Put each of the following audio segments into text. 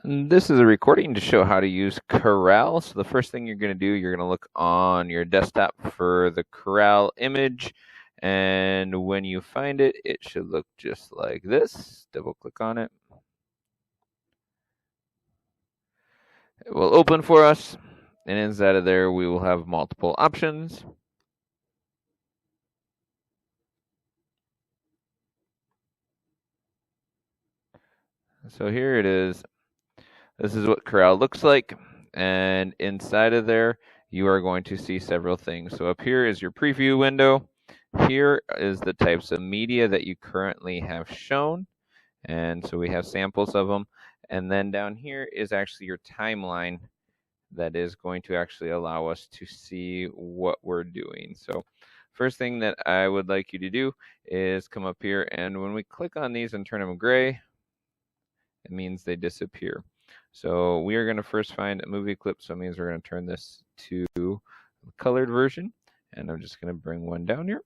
And this is a recording to show how to use Corel. So the first thing you're going to do, you're going to look on your desktop for the Corel image. And when you find it, it should look just like this. Double click on it. It will open for us. And inside of there, we will have multiple options. So here it is. This is what Corel looks like. And inside of there, you are going to see several things. So up here is your preview window. Here is the types of media that you currently have shown. And so we have samples of them. And then down here is actually your timeline that is going to actually allow us to see what we're doing. So first thing that I would like you to do is come up here, and when we click on these and turn them gray, it means they disappear. So we are going to first find a movie clip, so it means we're going to turn this to the colored version, and I'm just going to bring one down here.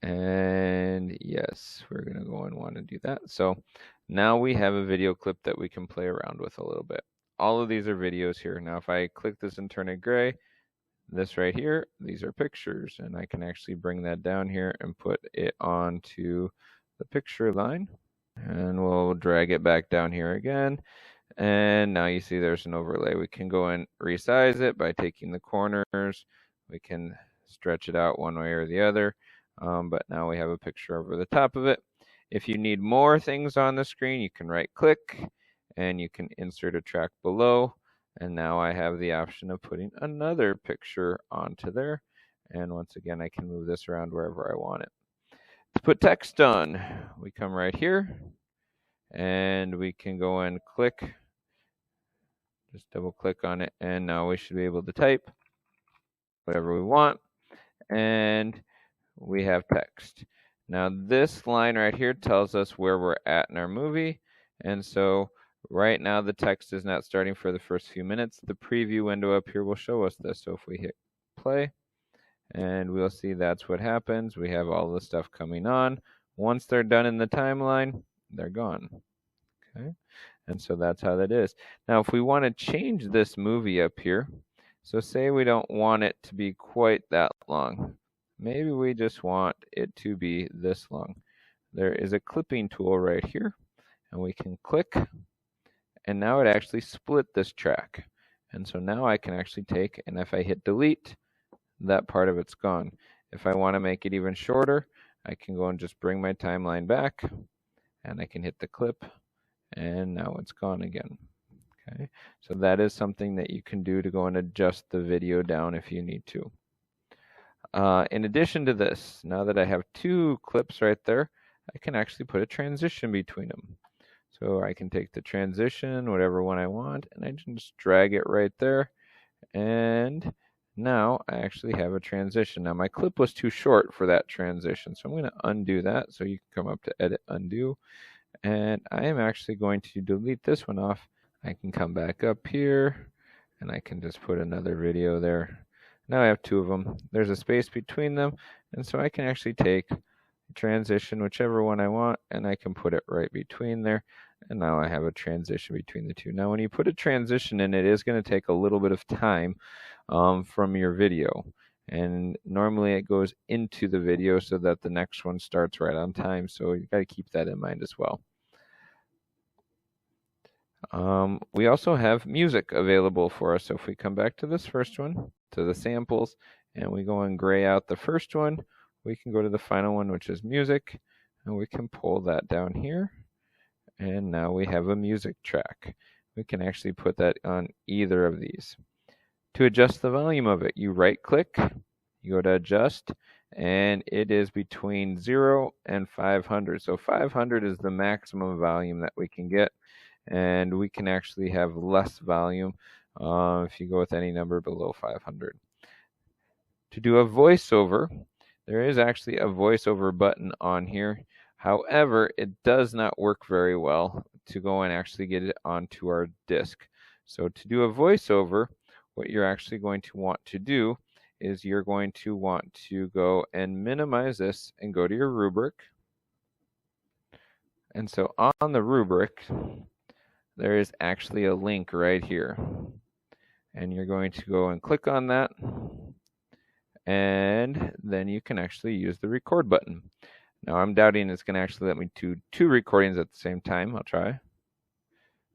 And yes, we're going to go and want to do that. So now we have a video clip that we can play around with a little bit. All of these are videos here. Now if I click this and turn it gray, this right here, these are pictures, and I can actually bring that down here and put it onto the picture line. And we'll drag it back down here again. And now you see there's an overlay. We can go and resize it by taking the corners. We can stretch it out one way or the other. But now we have a picture over the top of it. If you need more things on the screen, you can right click and you can insert a track below. And now I have the option of putting another picture onto there. And once again, I can move this around wherever I want it. To put text on, we come right here and we can go and click, just double click on it, and now we should be able to type whatever we want, and we have text. Now this line right here tells us where we're at in our movie, and so right now the text is not starting for the first few minutes. The preview window up here will show us this. So if we hit play, and we'll see that's what happens. We have all the stuff coming on. Once they're done in the timeline, they're gone. Okay, and so that's how that is. Now if we want to change this movie up here, so say we don't want it to be quite that long. Maybe we just want it to be this long. There is a clipping tool right here, and we can click, and now it actually split this track. And so now I can actually take, and if I hit delete, that part of it's gone. If I want to make it even shorter, I can go and just bring my timeline back, and I can hit the clip, and now it's gone again. Okay, so that is something that you can do to go and adjust the video down if you need to. In addition to this, now that I have two clips right there, I can actually put a transition between them. So I can take the transition, whatever one I want, and I can just drag it right there. And now I actually have a transition. Now my clip was too short for that transition, so I'm going to undo that. So you can come up to Edit, Undo, and I am actually going to delete this one off. I can come back up here, and I can just put another video there. Now I have two of them. There's a space between them, and so I can actually take transition, whichever one I want, and I can put it right between there. And now I have a transition between the two. Now when you put a transition in, it is going to take a little bit of time from your video. And normally it goes into the video so that the next one starts right on time. So you got to keep that in mind as well. We also have music available for us. So if we come back to this first one, to the samples, and we go and gray out the first one, we can go to the final one, which is music, and we can pull that down here. And now we have a music track. We can actually put that on either of these. To adjust the volume of it, you right click, you go to adjust, and it is between 0 and 500. So 500 is the maximum volume that we can get, and we can actually have less volume if you go with any number below 500. To do a voiceover, there is actually a voiceover button on here. However, it does not work very well to go and actually get it onto our disk. So to do a voiceover, what you're actually going to want to do is you're going to want to go and minimize this and go to your rubric. And so on the rubric, there is actually a link right here. And you're going to go and click on that. And then you can actually use the record button. Now I'm doubting it's going to actually let me do 2 recordings at the same time. I'll try.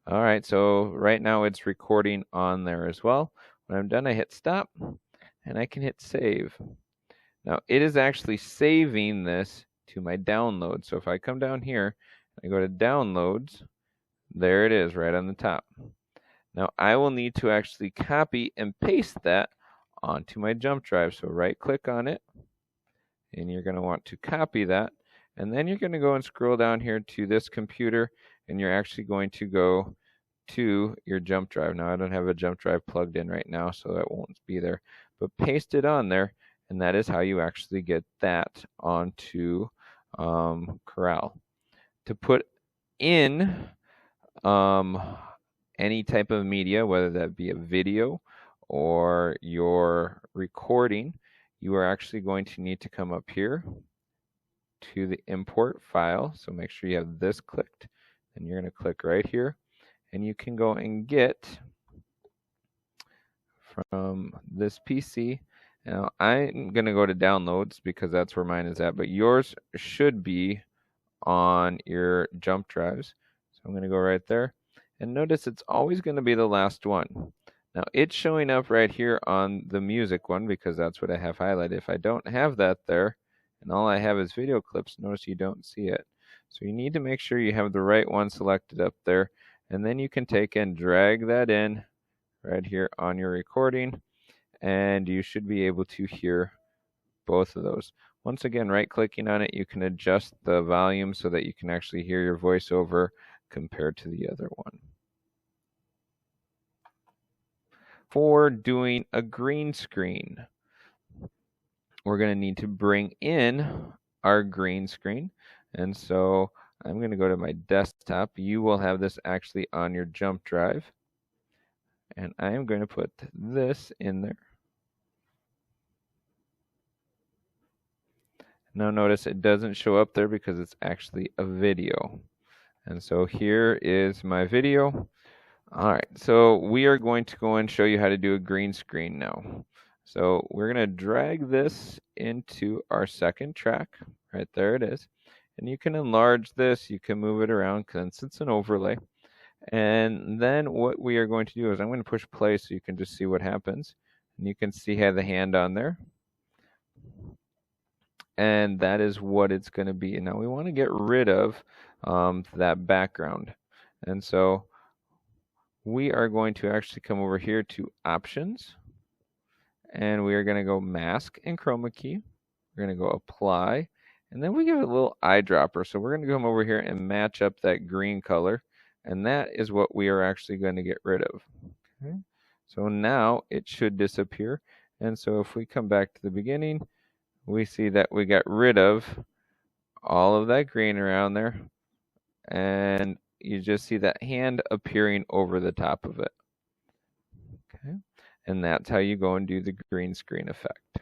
All right, so right now it's recording on there as well. When I'm done, I hit stop, and I can hit save. Now it is actually saving this to my download. So if I come down here, I go to downloads, there it is right on the top. Now I will need to actually copy and paste that onto my jump drive. So right click on it, and you're going to want to copy that. And then you're going to go and scroll down here to this computer, and you're actually going to go to your jump drive. Now I don't have a jump drive plugged in right now, so that won't be there. But paste it on there, and that is how you actually get that onto Corel. To put in any type of media, whether that be a video or your recording, you are actually going to need to come up here to the import file. So make sure you have this clicked, and you're going to click right here, and you can go and get from this PC. Now I'm going to go to downloads because that's where mine is at, but yours should be on your jump drives. So I'm going to go right there, and notice it's always going to be the last one. Now it's showing up right here on the music one because that's what I have highlighted. If I don't have that there and all I have is video clips, notice you don't see it. So you need to make sure you have the right one selected up there, and then you can take and drag that in right here on your recording, and you should be able to hear both of those. Once again, right clicking on it, you can adjust the volume so that you can actually hear your voiceover compared to the other one. For doing a green screen, we're going to need to bring in our green screen. And so I'm going to go to my desktop. You will have this actually on your jump drive. And I am going to put this in there. Now notice it doesn't show up there because it's actually a video. And so here is my video. All right, so we are going to go and show you how to do a green screen now. So we're going to drag this into our second track. Right there it is. And you can enlarge this, you can move it around since it's an overlay. And then what we are going to do is I'm going to push play so you can just see what happens. And you can see how the hand on there. And that is what it's going to be. Now we want to get rid of that background. And so we are going to actually come over here to options, and we are going to go mask and chroma key. We're going to go apply, and then we give it a little eyedropper. So we're going to come over here and match up that green color, and that is what we are actually going to get rid of. Okay. So now it should disappear. And so if we come back to the beginning, we see that we got rid of all of that green around there, and you just see that hand appearing over the top of it. Okay, and that's how you go and do the green screen effect.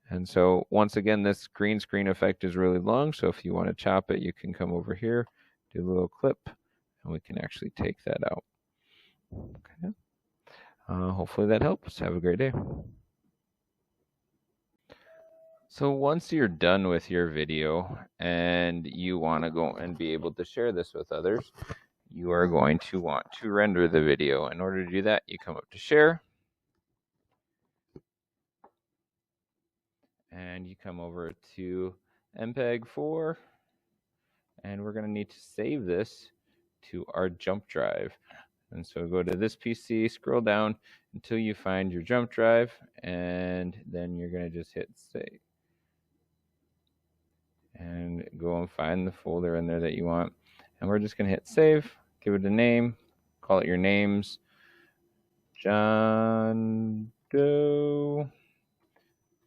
And so once again, this green screen effect is really long, so if you want to chop it, you can come over here, do a little clip, and we can actually take that out. Okay. Hopefully that helps. Have a great day. So once you're done with your video and you want to go and be able to share this with others, you are going to want to render the video. In order to do that, you come up to share, and you come over to MPEG-4, and we're going to need to save this to our jump drive. And so go to this PC, scroll down until you find your jump drive, and then you're going to just hit save. And go and find the folder in there that you want. And we're just going to hit save, give it a name, call it your names, John Doe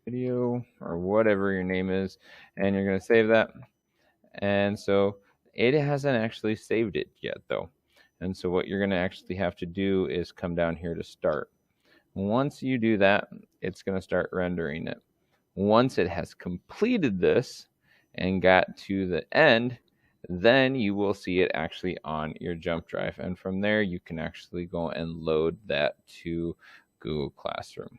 video, or whatever your name is, and you're going to save that. And so it hasn't actually saved it yet though. And so what you're going to actually have to do is come down here to start. Once you do that, it's going to start rendering it. Once it has completed this and got to the end, then you will see it actually on your jump drive. And from there, you can actually go and load that to Google Classroom.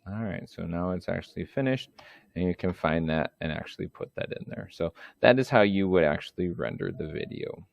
All right, so now it's actually finished, and you can find that and actually put that in there. So that is how you would actually render the video.